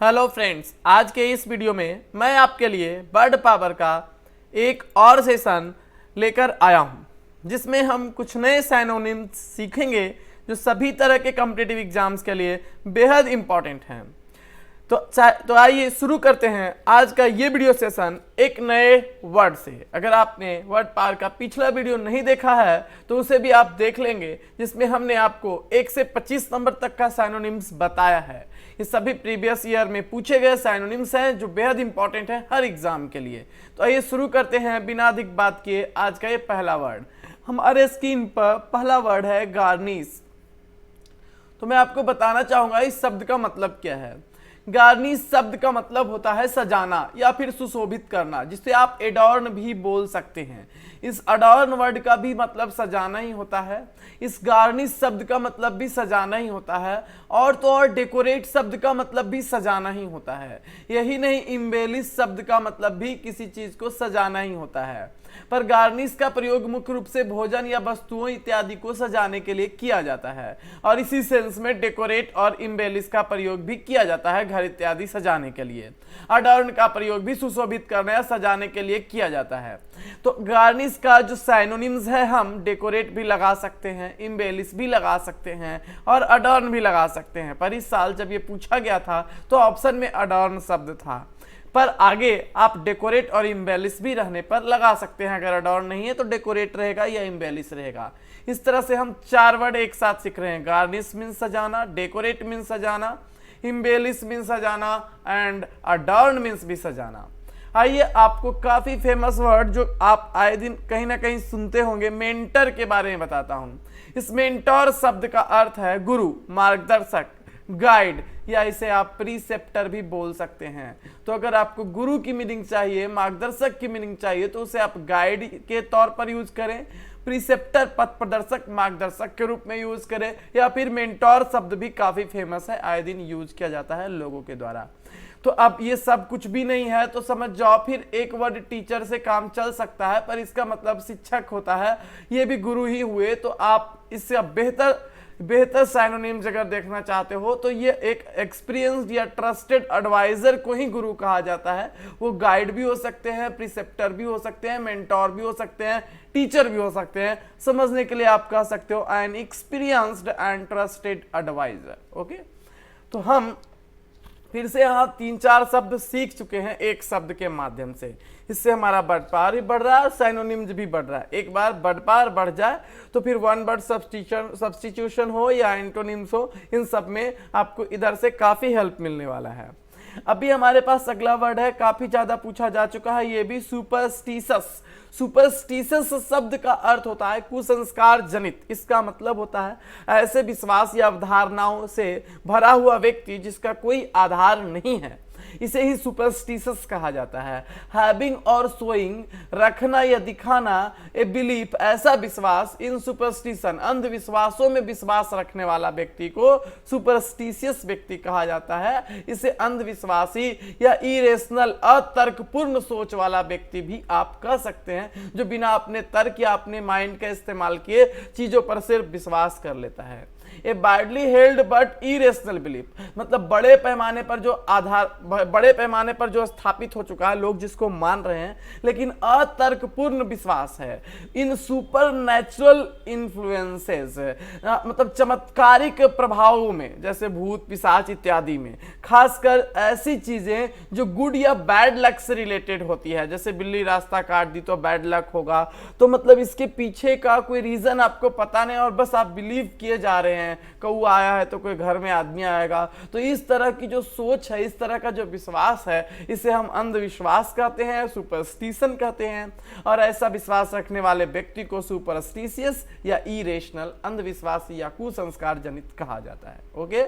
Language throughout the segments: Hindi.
हेलो फ्रेंड्स, आज के इस वीडियो में मैं आपके लिए वर्ड पावर का एक और सेशन लेकर आया हूं, जिसमें हम कुछ नए साइनोनिम्स सीखेंगे जो सभी तरह के कॉम्पिटिटिव एग्जाम्स के लिए बेहद इंपॉर्टेंट हैं। तो आइए शुरू करते हैं आज का ये वीडियो सेशन एक नए वर्ड से। अगर आपने वर्ड पावर का पिछला वीडियो नहीं देखा है तो उसे भी आप देख लेंगे, जिसमें हमने आपको 1 से 25 नंबर तक का साइनोनिम्स बताया है। ये सभी प्रीवियस ईयर में पूछे गए साइनोनिम्स हैं जो बेहद इंपॉर्टेंट है हर एग्जाम के लिए। तो आइए शुरू करते हैं बिना अधिक बात किए आज का ये पहला वर्ड। हमारे स्क्रीन पर पहला वर्ड है गार्निश। तो मैं आपको बताना चाहूंगा इस शब्द का मतलब क्या है। गार्निश शब्द का मतलब होता है सजाना या फिर सुशोभित करना, जिसे आप एडॉर्न भी बोल सकते हैं। इस अडॉर्न वर्ड का भी मतलब सजाना ही होता है। इस गार्निश शब्द का मतलब भी सजाना ही होता है। और तो और डेकोरेट शब्द का मतलब भी सजाना ही होता है। यही नहीं, इम्बेलिश शब्द का मतलब भी किसी चीज को सजाना ही होता है। पर गार्निश का प्रयोग मुख्य रूप से भोजन या वस्तुओं इत्यादि को सजाने के लिए किया जाता है, और इसी सेंस में डेकोरेट और इम्बेलिश का प्रयोग भी किया जाता है घर इत्यादि सजाने के लिए। अडॉर्न का प्रयोग भी सुशोभित करने या सजाने के लिए किया जाता है। तो गार्निश का जो साइनोनिम्स है, हम डेकोरेट भी लगा सकते हैं, इम्बेलिश भी लगा सकते हैं और अडॉर्न भी लगा सकते हैं। पर इस साल जब ये पूछा गया था तो ऑप्शन में अडॉर्न शब्द था, पर आगे आप डेकोरेट और इम्बेलिश भी रहने पर लगा सकते हैं। अगर अडॉर्न नहीं है तो डेकोरेट रहेगा या इम्बेलिश रहेगा। इस तरह से हम 4 वर्ड एक साथ सीख रहे हैं। गार्निश मीन्स सजाना, डेकोरेट मीन्स सजाना, इम्बेलिश मीन्स सजाना एंड अडॉर्न मीन्स भी सजाना। आइए आपको काफी फेमस वर्ड जो आप आए दिन कहीं ना कहीं सुनते होंगे, मेंटर के बारे में बताता हूं। इस मेंटर शब्द का अर्थ है गुरु, मार्गदर्शक, गाइड, या इसे आप प्रीसेप्टर भी बोल सकते हैं। तो अगर आपको गुरु की मीनिंग चाहिए, मार्गदर्शक की मीनिंग चाहिए, तो उसे आप गाइड के तौर पर यूज करें, प्रीसेप्टर पथ प्रदर्शक मार्गदर्शक के रूप में यूज करें, या फिर मेंटोर शब्द भी काफी फेमस है, आए दिन यूज किया जाता है लोगों के द्वारा। तो अब ये सब कुछ भी नहीं है तो समझ जाओ फिर एक वर्ड टीचर से काम चल सकता है, पर इसका मतलब शिक्षक होता है, ये भी गुरु ही हुए। तो आप इससे अब बेहतर साइनोनिम्स अगर देखना चाहते हो तो ये एक एक्सपीरियंस्ड या ट्रस्टेड एडवाइजर को ही गुरु कहा जाता है। वो गाइड भी हो सकते हैं, प्रिसेप्टर भी हो सकते हैं, मेंटोर भी हो सकते हैं, टीचर भी हो सकते हैं। समझने के लिए आप कह सकते हो an experienced and trusted adviser. Okay, तो हम फिर से यहाँ 3-4 शब्द सीख चुके हैं एक शब्द के माध्यम से। इससे हमारा वर्ड पावर भी बढ़ रहा है और साइनोनिम्स भी बढ़ रहा है। एक बार वर्ड पावर बढ़ जाए तो फिर वन वर्ड सब्स्टिट्यूशन हो या एंटोनिम्स हो, इन सब में आपको इधर से काफी हेल्प मिलने वाला है। अभी हमारे पास अगला वर्ड है, काफी ज्यादा पूछा जा चुका है, ये भी सुपरस्टिशस। सुपरस्टिशस शब्द का अर्थ होता है कुसंस्कार जनित। इसका मतलब होता है ऐसे विश्वास या अवधारणाओं से भरा हुआ व्यक्ति जिसका कोई आधार नहीं है, इसे ही सुपरस्टिशस कहा जाता है। हैविंग और शोइंग, रखना या दिखाना, ए बिलीफ, ऐसा विश्वास, इन सुपरस्टिशन, अंधविश्वासों में विश्वास रखने वाला व्यक्ति को सुपरस्टिशियस व्यक्ति कहा जाता है। इसे अंधविश्वासी या इरेशनल, अतर्कपूर्ण सोच वाला व्यक्ति भी आप कह सकते हैं, जो बिना अपने तर्क या अपने माइंड का इस्तेमाल किए चीजों पर सिर्फ विश्वास कर लेता है। A widely held but irrational belief, मतलब बड़े पैमाने पर जो स्थापित हो चुका है, लोग जिसको मान रहे हैं, लेकिन अतर्कपूर्ण विश्वास है। इन सुपर नेचुरल इन्फ्लुएंसेस, मतलब चमत्कारिक प्रभावों में, जैसे भूत पिशाच इत्यादि में, खासकर ऐसी चीजें जो गुड या बैड लक से रिलेटेड होती है। जैसे बिल्ली रास्ता काट दी तो बैड लक होगा, तो मतलब इसके पीछे का कोई रीजन आपको पता नहीं और बस आप बिलीव किए जा रहे हैं। कौआ आया है तो कोई घर में आदमी आएगा। तो इस तरह की जो सोच है, इस तरह का जो विश्वास है, इसे हम अंधविश्वास कहते हैं, सुपरस्टिशन कहते हैं। और ऐसा विश्वास रखने वाले व्यक्ति को सुपरस्टिशियस या इरेशनल, अंधविश्वासी या कुसंस्कार जनित कहा जाता है। ओके,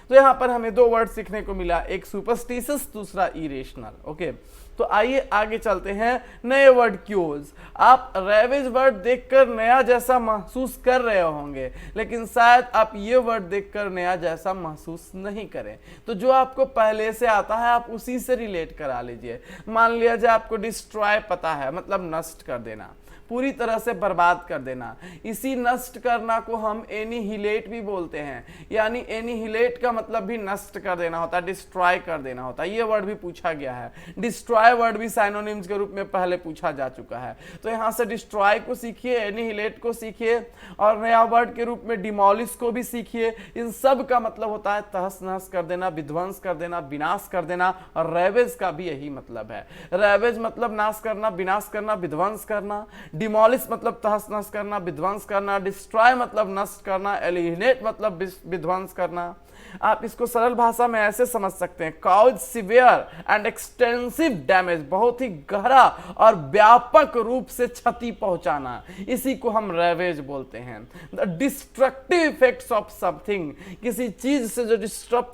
तो यहाँ पर हमें 2 वर्ड सीखने को मिला, एक सुपरस्टिशियस, दूसरा इरेशनल। ओके, तो आइए आगे चलते हैं। नए वर्ड क्यूज। आप रेवेज वर्ड देखकर नया जैसा महसूस कर रहे होंगे, लेकिन शायद आप ये वर्ड देखकर नया जैसा महसूस नहीं करें। तो जो आपको पहले से आता है आप उसी से रिलेट करा लीजिए। मान लिया जाए आपको डिस्ट्रॉय पता है, मतलब नष्ट कर देना। पूरी तरह से बर्बाद कर देना। इसी नष्ट करना को हम एनिहिलेट भी बोलते हैं, यानी एनिहिलेट का मतलब भी नष्ट कर देना होता है, डिस्ट्रॉय कर देना होता है। ये वर्ड भी पूछा गया है, डिस्ट्रॉय वर्ड भी साइनोनिम्स के रूप में पहले पूछा जा चुका है। तो यहाँ से डिस्ट्रॉय को सीखिए, एनिहिलेट को सीखिए, और नया वर्ड के रूप में डिमोलिश को भी सीखिए। इन सब का मतलब होता है तहस नहस कर देना, विध्वंस कर देना, विनाश कर देना। और रेवेज का भी यही मतलब है। रेवेज मतलब नाश करना, विनाश करना, विध्वंस करना। डिमोलिश मतलब तहस नहस करना, विध्वंस करना। डिस्ट्रॉय मतलब नष्ट करना। एलिमिनेट मतलब विध्वंस करना। आप इसको सरल भाषा में ऐसे समझ सकते हैं, cause severe and extensive damage, बहुत ही गहरा और व्यापक रूप से क्षति पहुंचाना, इसी को हम रेवेज बोलते हैं। The destructive effects of something, किसी चीज से जो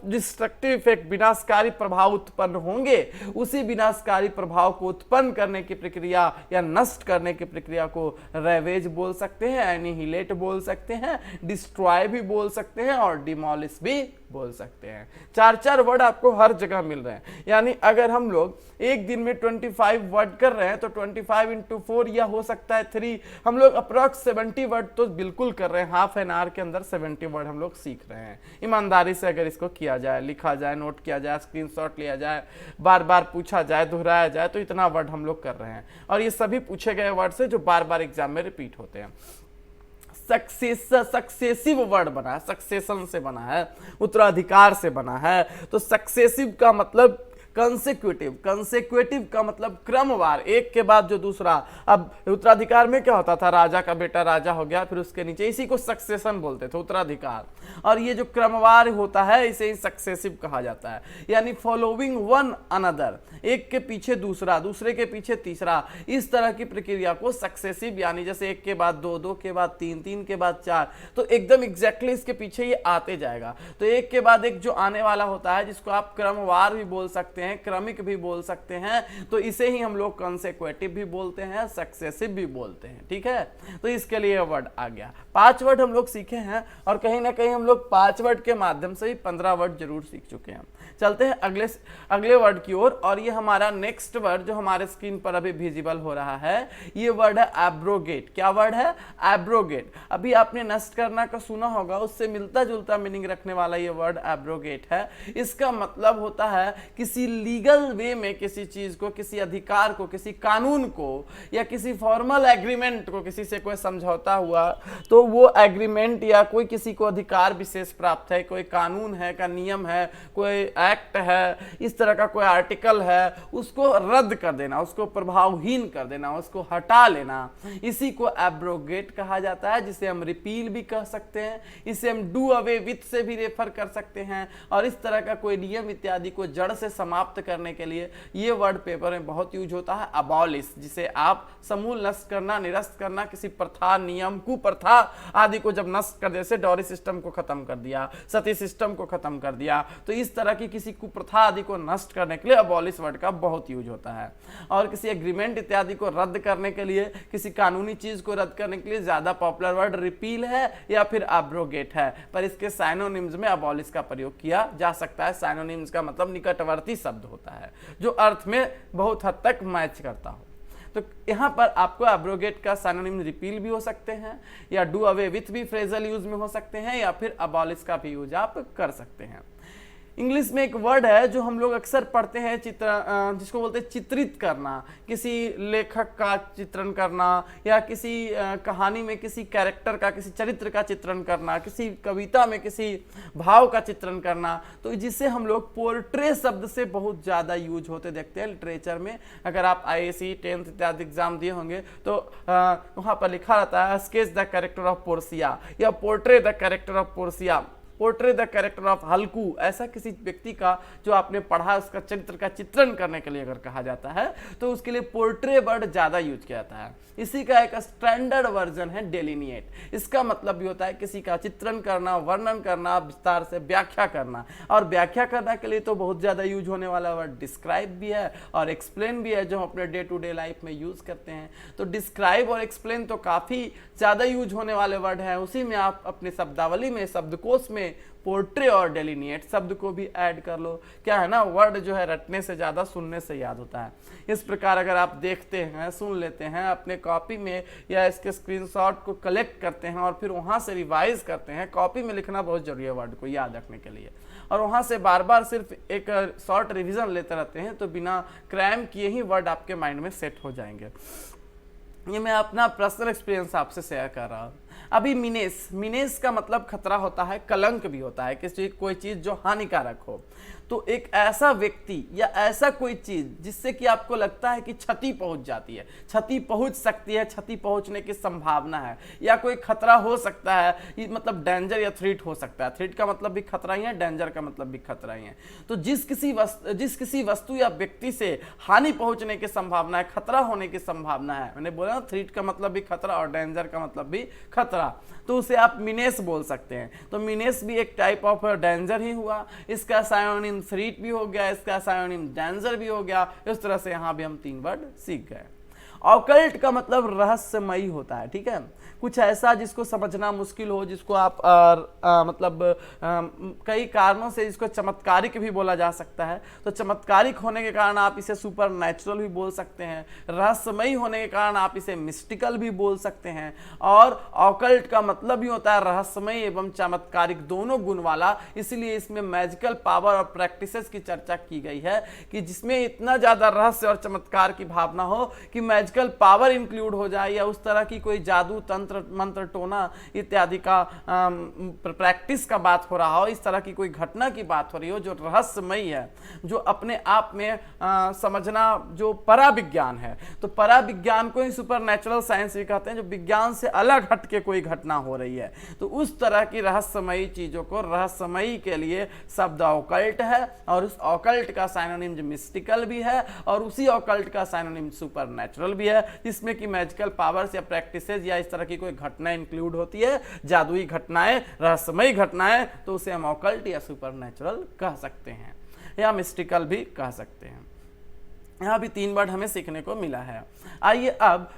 डिस्ट्रक्टिव इफेक्ट, विनाशकारी प्रभाव उत्पन्न होंगे, उसी विनाशकारी प्रभाव को उत्पन्न करने की प्रक्रिया या नष्ट करने की प्रक्रिया को रेवेज बोल सकते हैं, एनिहिलेट बोल सकते हैं, डिस्ट्रॉय भी बोल सकते हैं और डिमोलिश भी बोल सकते हैं। चार चार वर्ड आपको हर जगह मिल रहे हैं। यानी अगर हम लोग एक दिन में 25 वर्ड कर रहे हैं तो 25 into 4 या हो सकता है 3, हम लोग अप्रॉक्स 70 वर्ड तो बिल्कुल कर रहे हैं। हाफ एन आवर के अंदर 70 वर्ड हम लोग सीख रहे हैं। ईमानदारी से अगर इसको किया जाए, लिखा जाए, नोट किया जाए, स्क्रीनशॉट लिया जाए, बार बार पूछा जाए, दोहराया जाए, तो इतना वर्ड हम लोग कर रहे हैं। और ये सभी पूछे गए वर्ड से जो बार बार एग्जाम में रिपीट होते हैं। सक्सेसिव वर्ड बना है, सक्सेशन से बना है, उत्तराधिकार से बना है। तो सक्सेसिव का मतलब कंसेक्यूटिव, कंसेक्यूटिव का मतलब क्रमवार, एक के बाद जो दूसरा। अब उत्तराधिकार में क्या होता था, राजा का बेटा राजा हो गया, फिर उसके नीचे, इसी को सक्सेशन बोलते थे, उत्तराधिकार। और ये जो क्रमवार होता है इसे ही सक्सेसिव कहा जाता है। यानी फॉलोइंग वन अनदर, एक के पीछे दूसरा, दूसरे के पीछे तीसरा, इस तरह की प्रक्रिया को सक्सेसिव, यानी जैसे एक के बाद दो, दो के बाद तीन, तीन के बाद चार, तो एकदम एग्जैक्टली इसके पीछे ये आते जाएगा। तो एक के बाद एक जो आने वाला होता है, जिसको आप क्रमवार भी बोल सकते हैं, क्रमिक भी बोल सकते हैं, तो इसे ही हम लोग कंसेक्यूटिव भी बोलते हैं, सक्सेसिव भी बोलते हैं। ठीक है, तो इसके लिए वर्ड आ गया। 5 वर्ड हम लोग सीखे हैं, और कहीं ना कहीं हम लोग 5 वर्ड के माध्यम से ही 15 वर्ड जरूर सीख चुके हैं। चलते हैं अगले वर्ड की ओर, और ये हमारा नेक्स्ट वर्ड जो हमारे स्क्रीन पर अभी विजिबल हो रहा है, ये वर्ड है एब्रोगेट। क्या वर्ड है? एब्रोगेट। अभी आपने नष्ट करना का सुना होगा, उससे मिलता जुलता मीनिंग रखने वाला ये वर्ड एब्रोगेट है। इसका मतलब होता है किसी लीगल वे में किसी चीज को, किसी अधिकार को, किसी कानून को, या किसी फॉर्मल एग्रीमेंट को, किसी से कोई समझौता हुआ, तो वो एग्रीमेंट या कोई किसी को अधिकार विशेष प्राप्त है, कोई कानून है, का नियम है, कोई एक्ट है, इस तरह का कोई आर्टिकल है, उसको रद्द कर देना, उसको प्रभावहीन कर देना, उसको हटा लेना, इसी को एब्रोगेट कहा जाता है, जिसे हम रिपील भी कह सकते हैं, इसे हम डू अवे विथ से भी रेफर कर सकते हैं। और इस तरह का कोई नियम इत्यादि को जड़ से समाप्त करने के लिए ये वर्ड पेपर में बहुत यूज होता है, अबॉलिश, जिसे आप समूल नष्ट करना, निरस्त करना, किसी प्रथा, नियम, कुप्रथा आदि को जब नष्ट कर, जैसे डॉरी सिस्टम को खत्म कर दिया, सती सिस्टम को खत्म कर दिया, तो इस तरह की किसी कुप्रथा आदि को नष्ट करने के लिए अबॉलिश वर्ड का बहुत यूज होता है। और किसी एग्रीमेंट इत्यादि को रद्द करने के लिए, किसी कानूनी चीज को रद्द करने के लिए ज्यादा पॉपुलर वर्ड रिपील है या फिर एब्रोगेट है, पर इसके साइनोनिम्स में अबॉलिश का प्रयोग किया जा सकता है। साइनोनिम्स का मतलब निकटवर्ती शब्द होता है, जो अर्थ में बहुत हद तक मैच करता हो। तो यहाँ पर आपको एब्रोगेट का साइनोनिम रिपील भी हो सकते हैं, या डू अवे विथ भी फ्रेजल यूज में हो सकते हैं, या फिर अबॉलिश का भी यूज आप कर सकते हैं। इंग्लिश में एक वर्ड है जो हम लोग अक्सर पढ़ते हैं, जिसको बोलते हैं चित्रित करना, किसी लेखक का चित्रण करना, या किसी कहानी में किसी कैरेक्टर का, किसी चरित्र का चित्रण करना, किसी कविता में किसी भाव का चित्रण करना, तो जिसे हम लोग पोर्ट्रे शब्द से बहुत ज़्यादा यूज होते देखते हैं लिटरेचर में। अगर आप IAC 10th इत्यादि एग्जाम दिए होंगे तो वहाँ पर लिखा रहता है sketch the character of Portia, या portray the character of Portia, portray the character of Halku. ऐसा किसी व्यक्ति का जो आपने पढ़ा, उसका चरित्र का चित्रण करने के लिए अगर कहा जाता है तो उसके लिए पोर्ट्रे वर्ड ज्यादा यूज किया जाता है। इसी का एक स्टैंडर्ड वर्जन है डेलिनिएट। इसका मतलब भी होता है किसी का चित्रण करना, वर्णन करना, विस्तार से व्याख्या करना। और व्याख्या करने के लिए तो बहुत ज्यादा यूज होने वाला वर्ड डिस्क्राइब भी है और एक्सप्लेन भी है, जो हम अपने डे टू डे लाइफ में यूज करते हैं। तो डिस्क्राइब और एक्सप्लेन तो काफी ज्यादा यूज होने वाले वर्ड हैं, उसी में आप अपने शब्दावली में, शब्दकोश में पोर्ट्रे और डेलिनिएट शब्द को भी ऐड कर लो। क्या है ना, वर्ड जो है रटने से ज़्यादा सुनने से याद होता है। इस प्रकार अगर आप देखते हैं, सुन लेते हैं अपने कॉपी में या इसके स्क्रीनशॉट को कलेक्ट करते हैं और फिर वहाँ से रिवाइज करते हैं। कॉपी में लिखना बहुत जरूरी है वर्ड को याद रखने के लिए, और वहाँ से बार बार सिर्फ एक शॉर्ट रिविजन लेते रहते हैं तो बिना क्रैम किए ही वर्ड आपके माइंड में सेट हो जाएंगे। ये मैं अपना पर्सनल एक्सपीरियंस आपसे शेयर कर रहा हूँ। अभी मिनेस का मतलब खतरा होता है, कलंक भी होता है, किसी कोई चीज जो हानिकारक हो। तो एक ऐसा व्यक्ति या ऐसा कोई चीज जिससे कि आपको लगता है कि क्षति पहुंच जाती है, क्षति पहुंच सकती है, क्षति पहुंचने की संभावना है, या कोई खतरा हो सकता है, ये मतलब डेंजर या थ्रेट हो सकता है। थ्रेट का मतलब भी खतरा ही है, डेंजर का मतलब भी खतरा ही है। तो जिस किसी वस्तु या व्यक्ति से हानि पहुंचने की संभावना है, खतरा होने की संभावना है, मैंने बोला ना थ्रेट का मतलब भी खतरा और डेंजर का मतलब भी खतरा, तो उसे आप मिनेस बोल सकते हैं। तो मिनेस भी एक टाइप ऑफ डेंजर ही हुआ, इसका सायोनिम थ्रेट भी हो गया, इसका सायोनिम डेंजर भी हो गया। इस तरह से यहां भी हम 3 वर्ड सीख गए। ऑकल्ट का मतलब रहस्यमयी होता है, ठीक है, कुछ ऐसा जिसको समझना मुश्किल हो, जिसको आप कई कारणों से इसको चमत्कारिक भी बोला जा सकता है। तो चमत्कारिक होने के कारण आप इसे सुपर नेचुरल भी बोल सकते हैं, रहस्यमयी होने के कारण आप इसे मिस्टिकल भी बोल सकते हैं। और ऑकल्ट का मतलब भी होता है रहस्यमयी एवं चमत्कारिक दोनों गुण वाला, इसलिए इसमें मैजिकल पावर और प्रैक्टिसेस की चर्चा की गई है कि जिसमें इतना ज्यादा रहस्य और चमत्कार की भावना हो कि मैजिकल पावर इंक्लूड हो जाए, या उस तरह की कोई जादू तंत्र मंत्र टोना इत्यादि का प्रैक्टिस का बात हो रहा हो, इस तरह की कोई घटना की बात हो रही हो जो रहस्यमयी है, जो अपने आप में समझना जो पराविज्ञान है। तो पराविज्ञान को ही सुपरनैचुरल साइंस भी कहते हैं, जो विज्ञान से अलग हट के कोई घटना हो रही है। तो उस तरह की रहस्यमयी चीजों को रहस्यमयी के लिए शब्द ऑकल्ट है, और उस ऑकल्ट का साइनोनिम मिस्टिकल भी है, और उसी ऑकल्ट का साइनोनिम सुपरनैचुरल भी है, जिसमें कि मैजिकल पावर्स या प्रैक्टिसेस या इस तरह की कोई घटना इंक्लूड होती है, जादुई घटनाएं, रहस्यमयी घटनाएं, तो उसे हम ऑकल्ट या सुपरनैचुरल कह सकते हैं, या मिस्टिकल भी कह सकते हैं। यहाँ भी 3 वर्ड हमें सीखने को मिला है। आइए अब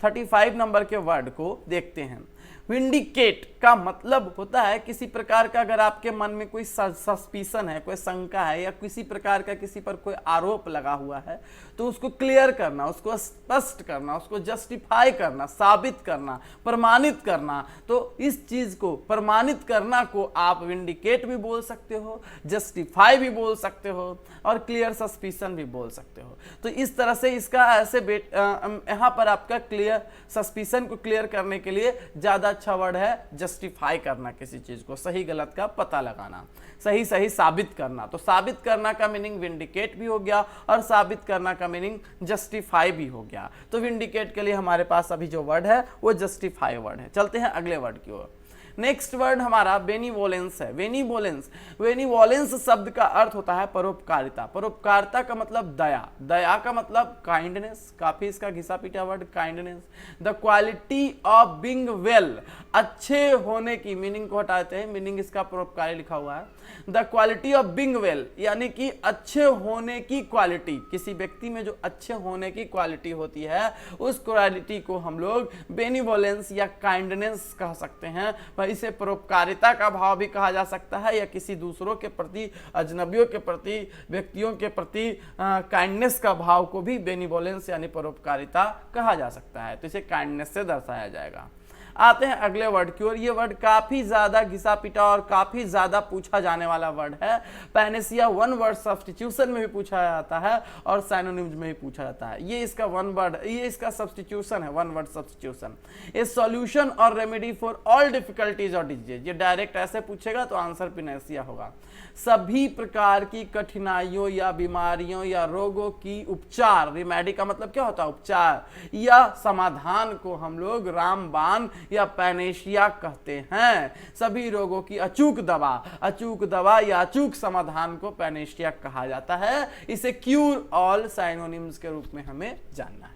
35 नंबर के वर्ड को देखते हैं। विंडिकेट का मतलब होता है किसी प्रकार का, अगर आपके मन में कोई सस्पिशन है, कोई शंका है, या किसी प्रकार का किसी पर कोई आरोप लगा हुआ है, तो उसको क्लियर करना, उसको स्पष्ट करना, उसको जस्टिफाई करना, साबित करना, प्रमाणित करना। तो इस चीज को प्रमाणित करना को आप विंडिकेट भी बोल सकते हो, जस्टिफाई भी बोल सकते हो, और क्लियर सस्पिशन भी बोल सकते हो। तो इस तरह से इसका ऐसे यहाँ पर आपका क्लियर सस्पिशन को क्लियर करने के लिए ज्यादा अच्छा वर्ड है जस्टिफाई करना, किसी चीज को सही गलत का पता लगाना, सही साबित करना। तो साबित करना का मीनिंग विंडिकेट भी हो गया, और साबित करना का मीनिंग जस्टिफाई भी हो गया। तो विंडिकेट के लिए हमारे पास अभी जो वर्ड है वो जस्टिफाई वर्ड है। चलते हैं अगले वर्ड की ओर। नेक्स्ट वर्ड हमारा बेनिवोलेंस है। बेनिवोलेंस शब्द का अर्थ होता है परोपकारिता। परोपकारिता का मतलब दया, दया का मतलब काइंडनेस, काफी इसका घिसा पीटा word kindness. The quality of being well, अच्छे होने की, मीनिंग को हटाते हैं, मीनिंग इसका परोपकारी लिखा हुआ है। The quality of being well यानी कि अच्छे होने की क्वालिटी, किसी व्यक्ति में जो अच्छे होने की क्वालिटी होती है, उस क्वालिटी को हम लोग बेनिवोलेंस या काइंडनेस कह सकते हैं। इसे परोपकारिता का भाव भी कहा जा सकता है, या किसी दूसरों के प्रति, अजनबियों के प्रति, व्यक्तियों के प्रति काइंडनेस का भाव को भी बेनिवोलेंस यानी परोपकारिता कहा जा सकता है। तो इसे काइंडनेस से दर्शाया जाएगा। आते हैं अगले वर्ड की ओर। ये वर्ड काफी ज्यादा घिसा पिटा और काफी ज्यादा पूछा जाने वाला वर्ड है। पैनेसिया 1 वर्ड सब्स्टिट्यूशन में भी पूछा जाता है और साइनोनिम्स में भी पूछा जाता है। ये इसका 1 वर्ड, ये इसका सब्स्टिट्यूशन है, 1 वर्ड सब्स्टिट्यूशन। ए सॉल्यूशन और रेमेडी फॉर ऑल डिफिकल्टीज और डिजीज। ये डायरेक्ट ऐसे पूछेगा तो आंसर पैनेसिया होगा। सभी प्रकार की कठिनाइयों या बीमारियों या रोगों की उपचार, रेमेडी का मतलब क्या होता है? उपचार या समाधान को हम लोग रामबाण या पैनेशिया कहते हैं। सभी रोगों की अचूक दवा या अचूक समाधान को पैनेशिया कहा जाता है। इसे क्यूर ऑल साइनोनिम्स के रूप में हमें जानना है।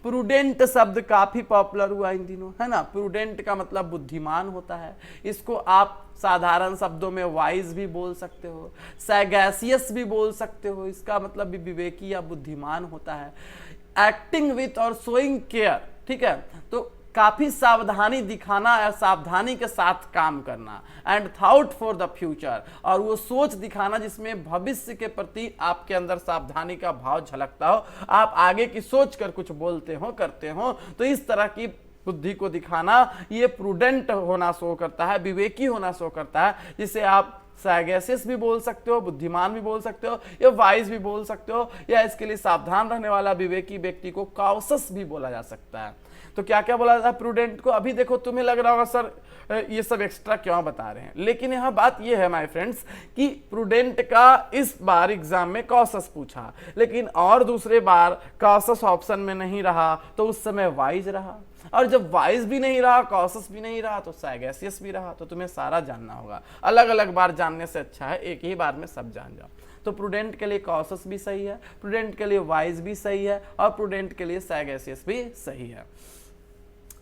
प्रूडेंट शब्द काफी पॉपुलर हुआ इन दिनों, है ना। प्रूडेंट का मतलब बुद्धिमान होता है। इसको आप साधारण शब्दों में वाइज भी बोल सकते हो, सैगैसियस भी बोल सकते हो। इसका मतलब भी विवेकी या बुद्धिमान होता है। एक्टिंग विथ और शोइंग केयर, ठीक है। तो काफी सावधानी दिखाना और सावधानी के साथ काम करना, and thought for the future, और वो सोच दिखाना जिसमें भविष्य के प्रति आपके अंदर सावधानी का भाव झलकता हो, आप आगे की सोच कर कुछ बोलते हो करते हो, तो इस तरह की बुद्धि को दिखाना ये प्रूडेंट होना शो करता है, विवेकी होना शो करता है, जिसे आप सैगेसियस भी बोल सकते हो, बुद्धिमान भी बोल सकते हो, या वाइज भी बोल सकते हो, या इसके लिए सावधान रहने वाला विवेकी व्यक्ति को कॉशस भी बोला जा सकता है। तो क्या क्या बोला जाता है प्रूडेंट को? अभी देखो तुम्हें लग रहा होगा सर ये सब एक्स्ट्रा क्यों बता रहे हैं, लेकिन यहाँ बात ये है माय फ्रेंड्स कि प्रूडेंट का इस बार एग्जाम में कॉशस पूछा, लेकिन और दूसरे बार कॉशस ऑप्शन में नहीं रहा, तो उस समय वाइज रहा, और जब वाइज भी नहीं रहा, कॉशस भी नहीं रहा, तो सैगेसियस भी रहा। तो तुम्हें सारा जानना होगा, अलग अलग बार जानने से अच्छा है एक ही बार में सब जान जाओ। तो प्रूडेंट के लिए कॉशस भी सही है, प्रूडेंट के लिए वाइज भी सही है, और प्रूडेंट के लिए सैगेसियस भी सही है।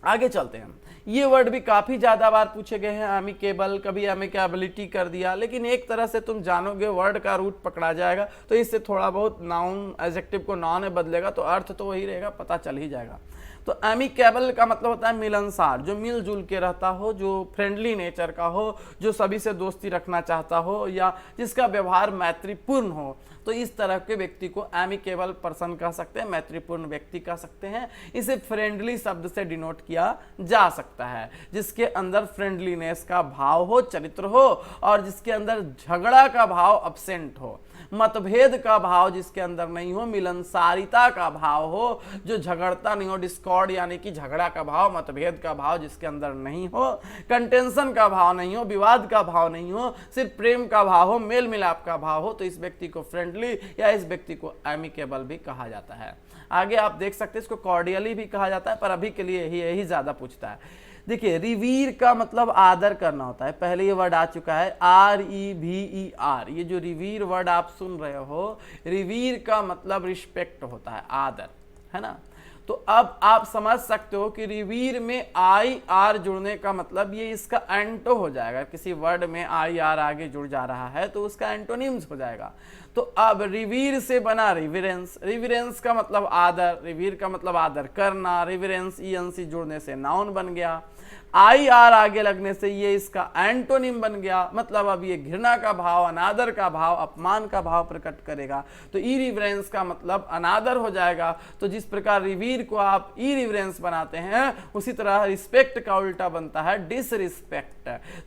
आगे चलते हैं। ये वर्ड भी काफी ज्यादा बार पूछे गए हैं, एमिकेबल, कभी एमिकेबिलिटी कर दिया, लेकिन एक तरह से तुम जानोगे वर्ड का रूट पकड़ा जाएगा, तो इससे थोड़ा बहुत नाउन एडजेक्टिव को नॉन में बदलेगा, तो अर्थ तो वही रहेगा, पता चल ही जाएगा। तो एमिकेबल का मतलब होता है मिलनसार, जो मिलजुल के रहता हो, जो फ्रेंडली नेचर का हो, जो सभी से दोस्ती रखना चाहता हो, या जिसका व्यवहार मैत्रीपूर्ण हो, तो इस तरह के व्यक्ति को एमिकेबल पर्सन कह सकते हैं, मैत्रीपूर्ण व्यक्ति कह सकते हैं। इसे फ्रेंडली शब्द से डिनोट किया जा सकता है, जिसके अंदर फ्रेंडलीनेस का भाव हो, चरित्र हो, और जिसके अंदर झगड़ा का भाव अब्सेंट हो, मतभेद का भाव जिसके अंदर नहीं हो, मिलनसारिता का भाव हो, जो झगड़ता नहीं हो, डिस्कॉर्ड यानी कि झगड़ा का भाव, मतभेद का भाव जिसके अंदर नहीं हो, कंटेंशन का भाव नहीं हो, विवाद का भाव नहीं हो, सिर्फ प्रेम का भाव हो, मेल मिलाप का भाव हो, तो इस व्यक्ति को फ्रेंडली या इस व्यक्ति को एमिकेबल भी कहा जाता है। आगे आप देख सकते हैं इसको कॉर्डियली भी कहा जाता है, पर अभी के लिए यही ज्यादा पूछता है। देखिए रिवीर का मतलब आदर करना होता है, पहले ये वर्ड आ चुका है REVER। ये जो रिवीर वर्ड आप सुन रहे हो, रिवीर का मतलब रिस्पेक्ट होता है, आदर, है ना। तो अब आप समझ सकते हो कि रिवीर में IR जुड़ने का मतलब ये इसका एंटो हो जाएगा, किसी वर्ड में IR आगे जुड़ जा रहा है तो उसका एंटोनिम्स हो जाएगा। तो अब रिवीर से बना रिवरेंस, रिवरेंस का मतलब आदर, रिवीर का मतलब आदर करना, रिवरेंस ENC जुड़ने से नाउन बन गया, IR आगे लगने से ये इसका एंटोनिम बन गया, मतलब अब ये घृणा का भाव, अनादर का भाव, अपमान का भाव प्रकट करेगा, तो इरिवरेंस का मतलब अनादर हो जाएगा। तो जिस प्रकार रिवीर को आप इरिवरेंस बनाते हैं, उसी तरह रिस्पेक्ट का उल्टा बनता है डिसरिस्पेक्ट।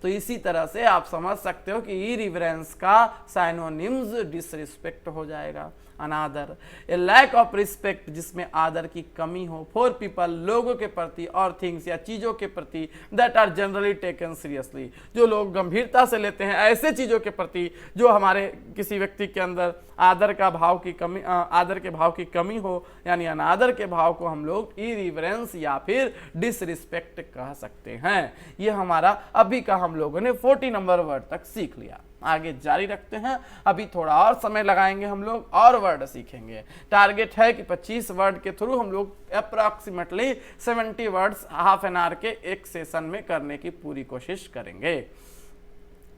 तो इसी तरह से आप समझ सकते हो कि इरिवरेंस का साइनोनिम्स डिसरिस्पेक्ट हो जाएगा, अनादर। ए लैक ऑफ रिस्पेक्ट, जिसमें आदर की कमी हो, फॉर पीपल, लोगों के प्रति, और थिंग्स या चीजों के प्रति, that are generally taken seriously, जो लोग गंभीरता से लेते हैं ऐसे चीजों के प्रति जो हमारे किसी व्यक्ति के अंदर आदर का भाव की कमी, आदर के भाव की कमी हो, यानी अनादर के भाव को हम लोग इरिवरेंस या फिर डिसरिस्पेक्ट कह सकते हैं। ये हमारा अभी का हम लोगों ने 40 नंबर वर्ड तक सीख लिया। आगे जारी रखते हैं, अभी थोड़ा और समय लगाएंगे हम लोग और वर्ड सीखेंगे। टारगेट है कि 25 वर्ड के थ्रू हम लोग approximately 70 words half an hour के एक सेशन में करने की पूरी कोशिश करेंगे।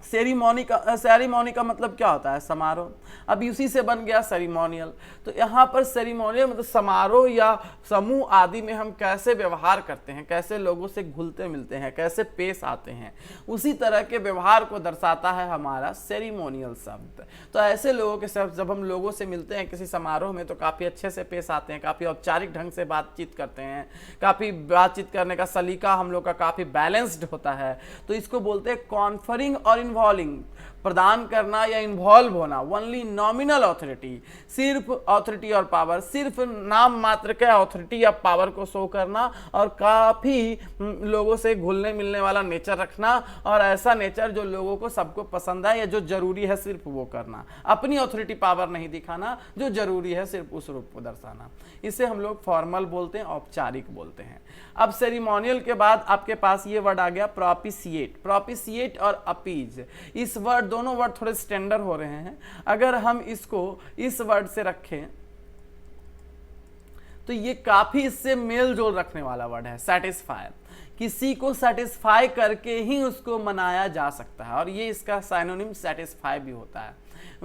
सेरिमोनी का मतलब क्या होता है? समारोह। अब उसी से बन गया सेरिमोनियल। तो यहाँ पर सेरिमोनियल मतलब समारोह या समूह आदि में हम कैसे व्यवहार करते हैं, कैसे लोगों से घुलते मिलते हैं, कैसे पेश आते हैं, उसी तरह के व्यवहार को दर्शाता है हमारा सेरिमोनियल शब्द। तो ऐसे लोगों के साथ जब हम लोगों से मिलते हैं किसी समारोह में, तो काफ़ी अच्छे से पेश आते हैं, काफ़ी औपचारिक ढंग से बातचीत करते हैं, काफ़ी बातचीत करने का सलीका हम लोग का काफ़ी बैलेंस्ड होता है। तो इसको बोलते हैं कॉन्फरिंग और इन्वॉल्विंग, प्रदान करना या इन्वॉल्व होना। ओनली नॉमिनल ऑथोरिटी, सिर्फ ऑथोरिटी और पावर, सिर्फ नाम मात्र के ऑथोरिटी या पावर को शो करना, और काफी लोगों से घुलने मिलने वाला नेचर रखना, और ऐसा नेचर जो लोगों को सबको पसंद है या जो जरूरी है सिर्फ वो करना, अपनी ऑथोरिटी पावर नहीं दिखाना, जो जरूरी है सिर्फ उस रूप को दर्शाना। इसे हम लोग फॉर्मल बोलते हैं, औपचारिक बोलते हैं। अब सेरिमोनियल के बाद आपके पास ये वर्ड आ गया प्रोपिशिएट। प्रोपिशिएट और अपीज, इस वर्ड दोनों वर्ड थोड़े स्टैंडर्ड हो रहे हैं। अगर हम इसको इस वर्ड से रखें तो ये काफी इससे मेल जोल रखने वाला वर्ड है। सेटिस्फाई, किसी को सेटिस्फाई करके ही उसको मनाया जा सकता है, और ये इसका साइनोनिम सेटिस्फाई भी होता है।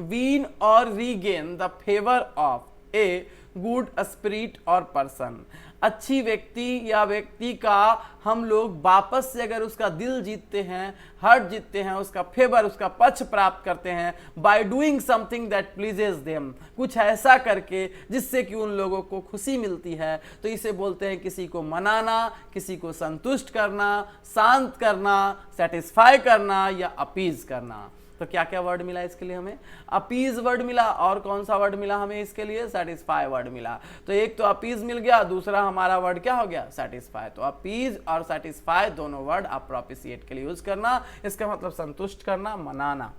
वीन और regain the favour of a good spirit और पर्सन। अच्छी व्यक्ति या व्यक्ति का हम लोग वापस से अगर उसका दिल जीतते हैं, हार्ट जीतते हैं, उसका फेवर, उसका पक्ष प्राप्त करते हैं by doing something that pleases them, कुछ ऐसा करके जिससे कि उन लोगों को खुशी मिलती है, तो इसे बोलते हैं किसी को मनाना, किसी को संतुष्ट करना, शांत करना, सेटिस्फाई करना या अपीज करना। तो क्या क्या वर्ड मिला इसके लिए हमें? अपीज वर्ड मिला, और कौन सा वर्ड मिला हमें इसके लिए? सेटिस्फाई वर्ड मिला। तो एक तो अपीज मिल गया, दूसरा हमारा वर्ड क्या हो गया? सेटिस्फाई। तो अपीज और सेटिस्फाई दोनों वर्ड आप प्रोपिशिएट के लिए यूज करना, इसका मतलब संतुष्ट करना, मनाना।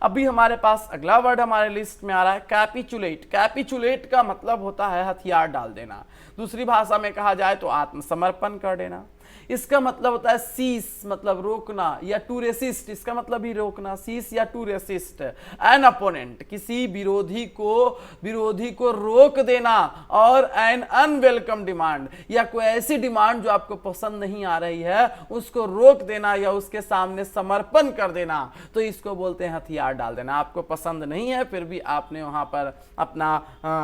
अभी हमारे पास अगला वर्ड हमारे लिस्ट में आ रहा है कैपिचुलेट। कैपिचुलेट का मतलब होता है हथियार डाल देना, दूसरी भाषा में कहा जाए तो आत्मसमर्पण कर देना। इसका मतलब होता है सीस, मतलब रोकना, या टू रेसिस्ट, इसका मतलब भी रोकना, सीस या टू रेसिस्ट एन अपोनेंट, किसी विरोधी को रोक देना, और एन अनवेलकम डिमांड, या कोई ऐसी डिमांड जो आपको पसंद नहीं आ रही है उसको रोक देना या उसके सामने समर्पण कर देना, तो इसको बोलते हैं हथियार डाल देना। आपको पसंद नहीं है फिर भी आपने वहां पर अपना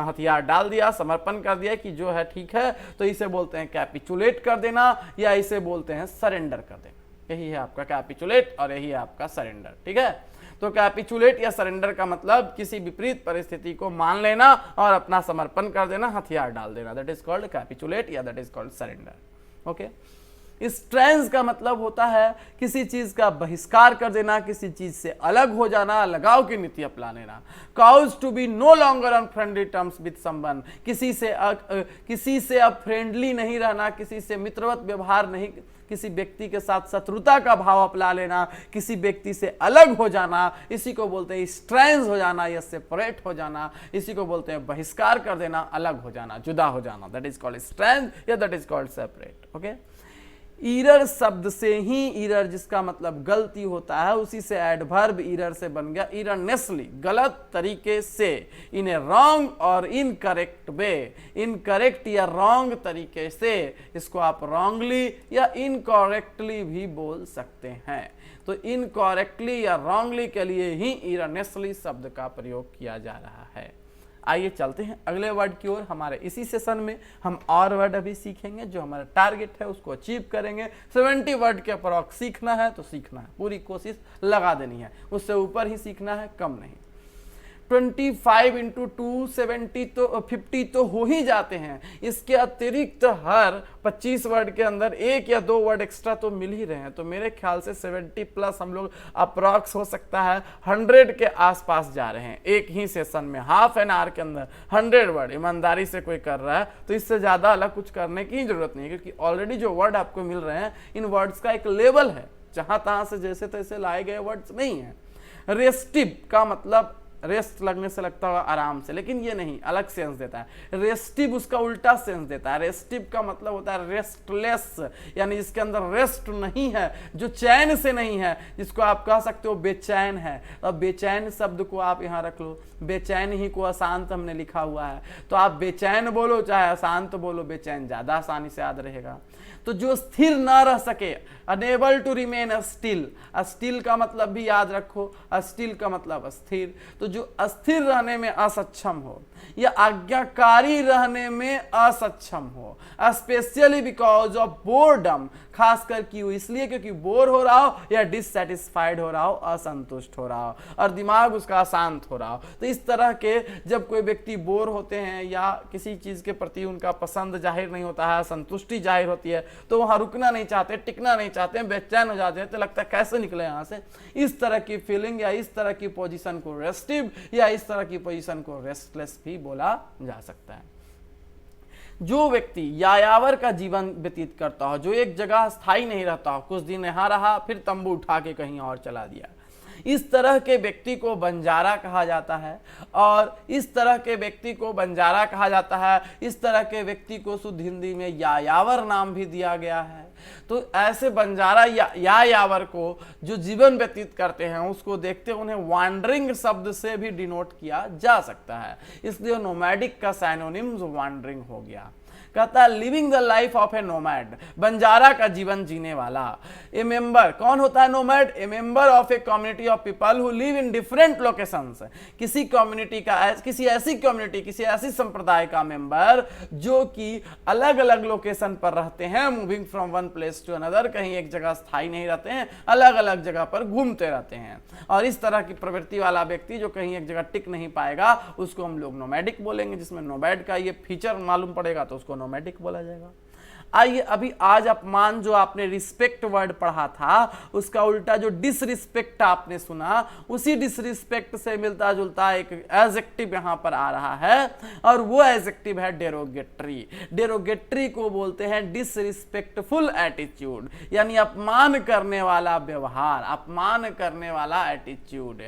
हथियार डाल दिया, समर्पण कर दिया कि जो है ठीक है, तो इसे बोलते हैं कैपिचुलेट कर देना, या इसे बोलते हैं सरेंडर कर देना। यही है आपका कैपिचुलेट और यही है आपका सरेंडर, ठीक है। तो कैपिचुलेट या सरेंडर का मतलब किसी विपरीत परिस्थिति को मान लेना और अपना समर्पण कर देना, हथियार डाल देना, दैट इज कॉल्ड कैपिचुलेट या that is called surrender. Okay. Strange का मतलब होता है किसी चीज का बहिष्कार कर देना, किसी चीज से अलग हो जाना, अलगाव की नीति अपना लेना। Cause to be no longer on friendly terms with someone, किसी से अब फ्रेंडली नहीं रहना, किसी से मित्रवत व्यवहार नहीं, किसी व्यक्ति के साथ शत्रुता का भाव अपना लेना, किसी व्यक्ति से अलग हो जाना, इसी को बोलते हैं स्ट्रेंज हो जाना या सेपरेट हो जाना, इसी को बोलते हैं बहिष्कार कर देना, अलग हो जाना, जुदा हो जाना, दैट इज कॉल्ड स्ट्रेंज या that is called separate. Okay. Error शब्द से ही, ईरर जिसका मतलब गलती होता है, उसी से एडवर्ब ईरर से बन गया इरनेसली, गलत तरीके से, इन ए रॉन्ग और इनकरेक्ट वे, इनकरेक्ट या रॉन्ग तरीके से, इसको आप रॉन्गली या इनकरेक्टली भी बोल सकते हैं। तो इनकरेक्टली या रॉन्गली के लिए ही इरनेसली शब्द का प्रयोग किया जा रहा है। आइए चलते हैं अगले वर्ड की ओर। हमारे इसी सेशन में हम और वर्ड अभी सीखेंगे, जो हमारा टारगेट है उसको अचीव करेंगे। 70 वर्ड के अप्रॉक्स सीखना है तो सीखना है, पूरी कोशिश लगा देनी है, उससे ऊपर ही सीखना है, कम नहीं। 25 इंटू 2 70 तो 50 तो हो ही जाते हैं, इसके अतिरिक्त हर 25 वर्ड के अंदर एक या दो वर्ड एक्स्ट्रा तो मिल ही रहे हैं, तो मेरे ख्याल से 70 प्लस हम लोग अप्रॉक्स हो सकता है 100 के आसपास जा रहे हैं एक ही सेशन में। हाफ एन आवर के अंदर 100 वर्ड ईमानदारी से कोई कर रहा है तो इससे ज़्यादा अलग कुछ करने की जरूरत नहीं है, क्योंकि ऑलरेडी जो वर्ड आपको मिल रहे हैं इन वर्ड्स का एक लेवल है, जहाँ तहाँ से जैसे तैसे लाए गए वर्ड्स नहीं है। रेस्टिव का मतलब रेस्ट लगने से लगता हुआ आराम से, लेकिन ये नहीं, अलग सेंस देता है। रेस्टिव उसका उल्टा सेंस देता है। रेस्टिव का मतलब होता है रेस्टलेस, यानी जिसके अंदर रेस्ट नहीं है, जो चैन से नहीं है, जिसको आप कह सकते हो बेचैन है। अब बेचैन शब्द को आप यहाँ रख लो, बेचैन ही को अशांत हमने लिखा हुआ है, तो आप बेचैन बोलो चाहे अशांत बोलो, बेचैन ज्यादा आसानी से याद रहेगा। तो जो स्थिर ना रह सके, unable to remain still, still का मतलब भी याद रखो, स्टिल का मतलब अस्थिर। तो जो अस्थिर रहने में असक्षम हो या आज्ञाकारी रहने में असक्षम हो, स्पेशली बिकॉज ऑफ बोर्डम, खासकर क्यों, इसलिए क्योंकि बोर हो रहा हो या डिससेटिस्फाइड हो रहा हो, असंतुष्ट हो रहा हो और दिमाग उसका अशांत हो रहा हो। तो इस तरह के जब कोई व्यक्ति बोर होते हैं या किसी चीज के प्रति उनका पसंद जाहिर नहीं होता है, संतुष्टि जाहिर होती है, तो वहां रुकना नहीं चाहते, टिकना नहीं चाहते, बेचैन हो जाते हैं, तो लगता है कैसे निकले यहाँ से। इस तरह की फीलिंग या इस तरह की पोजीशन को रेस्टिव या इस तरह की पोजीशन को रेस्टलेस भी बोला जा सकता है। जो व्यक्ति यायावर का जीवन व्यतीत करता हो, जो एक जगह स्थायी नहीं रहता हो, कुछ दिन यहाँ रहा फिर तंबू उठा के कहीं और चला दिया, इस तरह के व्यक्ति को बंजारा कहा जाता है। और इस तरह के व्यक्ति को बंजारा कहा जाता है, इस तरह के व्यक्ति को शुद्ध हिंदी में यायावर नाम भी दिया गया है। तो ऐसे बंजारा या यायावर को जो जीवन व्यतीत करते हैं उसको देखते उन्हें वांडरिंग शब्द से भी डिनोट किया जा सकता है, इसलिए नोमैडिक का साइनोनिम वांडरिंग हो गया। कहता है living the life of A nomad, Banjara का जीवन जीने वाला। ए मेंबर, कौन होता है nomad? A member of a community of people who live in different locations, किसी कम्युनिटी का, किसी ऐसी कम्युनिटी, किसी ऐसी संप्रदाय का मेंबर जो कि अलग अलग लोकेशन पर रहते हैं, moving from one place to another, कहीं एक जगह स्थायी नहीं रहते हैं, अलग अलग जगह पर घूमते रहते हैं। और इस तरह की प्रवृत्ति वाला व्यक्ति जो कहीं एक जगह टिक नहीं पाएगा उसको हम लोग नोमैडिक बोलेंगे, जिसमें नोमैड का ये फीचर मालूम पड़ेगा तो उसको नोमैडिक बोला जाएगा। आइए अभी आज अपमान जो आपने रिस्पेक्ट वर्ड पढ़ा था उसका उल्टा जो डिसरिस्पेक्ट आपने सुना, उसी डिसरिस्पेक्ट से मिलता जुलता एक एडजेक्टिव यहां पर आ रहा है और वो एडजेक्टिव है डेरोगेटरी। डेरोगेटरी को बोलते हैं डिसरिस्पेक्टफुल एटीट्यूड, यानी अपमान करने वाला व्यवहार, अपमान करने वाला एटीट्यूड।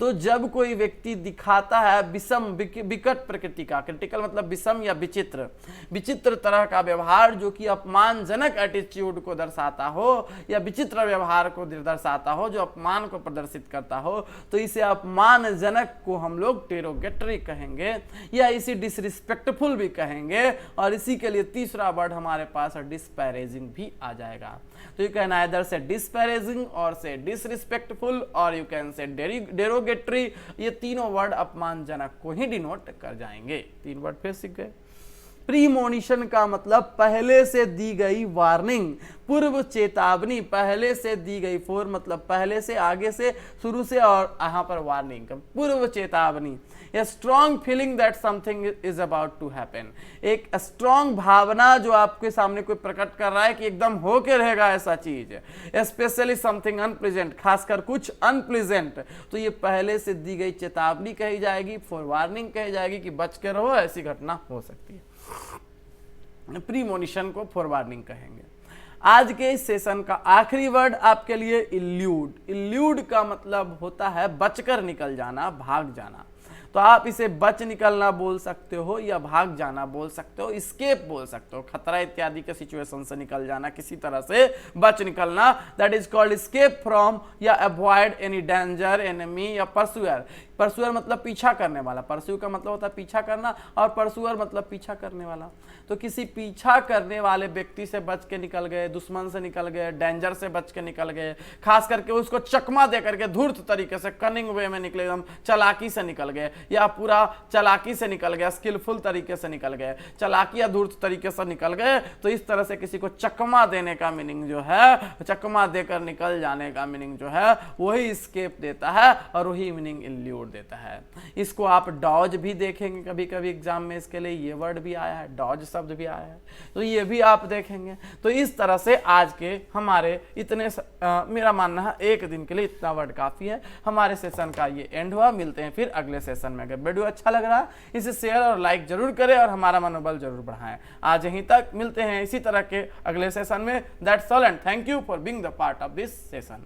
तो जब कोई व्यक्ति दिखाता है विषम विकट प्रकृति का, क्रिटिकल मतलब विषम या विचित्र, विचित्र तरह का व्यवहार जो कि अपमानजनक एटीट्यूड को दर्शाता हो या विचित्र व्यवहार को दर्शाता हो, जो अपमान को प्रदर्शित करता हो, तो इसे अपमानजनक को हम लोग डेरोगेटरी कहेंगे या इसी डिसरिस्पेक्टफुल भी कहेंगे। और इसी के लिए तीसरा वर्ड हमारे पास डिस्पैरेजिंग भी आ जाएगा। तो यू कैन आइदर से डिस्पैरेजिंग और से डिसरिस्पेक्टफुल और यू कैन से डेरोगेटरी। ये तीनों वर्ड अपमानजनक को ही डिनोट कर जाएंगे। 3 वर्ड फिर सीख गए। प्रीमोनिशन का मतलब पहले से दी गई वार्निंग, पूर्व चेतावनी, पहले से दी गई, फोर मतलब पहले से, आगे से, शुरू से, और यहाँ पर वार्निंग का पूर्व चेतावनी। A strong feeling that something is about to happen, एक स्ट्रॉन्ग भावना जो आपके सामने कोई प्रकट कर रहा है कि एकदम होके रहेगा ऐसा चीज, स्पेशली समथिंग अनप्लीजेंट, खासकर कुछ अनप्लीजेंट, तो ये पहले से दी गई चेतावनी कही जाएगी, फॉर वार्निंग कही जाएगी कि बच के रहो ऐसी घटना हो सकती है। प्रीमोनिशन को फॉर वार्निंग कहेंगे। आज के इस सेशन का आखिरी वर्ड आपके लिए इल्यूड। इल्यूड का मतलब होता है बचकर निकल जाना, भाग जाना। तो आप इसे बच निकलना बोल सकते हो या भाग जाना बोल सकते हो, एस्केप बोल सकते हो, खतरा इत्यादि के सिचुएशन से निकल जाना, किसी तरह से बच निकलना, that is called escape from या अवॉइड एनी डेंजर, एनिमी या परसुअर। परसुअर मतलब पीछा करने वाला, परस्यू का मतलब होता है पीछा करना और परसुअर मतलब पीछा करने वाला। तो किसी पीछा करने वाले व्यक्ति से बच के निकल गए, दुश्मन से निकल गए, डेंजर से बच के निकल गए, खास करके उसको चकमा दे करके धूर्त तरीके से, कनिंग वे में निकले, एकदम चालाकी से निकल गए या पूरा चालाकी से निकल गया, स्किलफुल तरीके से निकल गए, चालाकी या धूर्त तरीके से निकल गए। तो इस तरह से किसी को चकमा देने का मीनिंग जो है, चकमा देकर निकल जाने का मीनिंग जो है वही एस्केप देता है और वही मीनिंग इल्यूड देता है। इसको आप डॉज भी देखेंगे कभी कभी एग्जाम में, इसके लिए ये वर्ड भी आया है, डॉज शब्द भी आया है, तो ये भी आप देखेंगे। तो इस तरह से आज के हमारे इतने मेरा मानना है एक दिन के लिए इतना वर्ड काफी है। हमारे सेशन का ये एंड हुआ, मिलते हैं फिर अगले सेशन में। अगर वीडियो अच्छा लग रहा है इसे शेयर और लाइक जरूर करें और हमारा मनोबल जरूर बढ़ाएं। आज यहीं तक, मिलते हैं इसी तरह के अगले सेशन में। That's all and thank you for being the part of this session.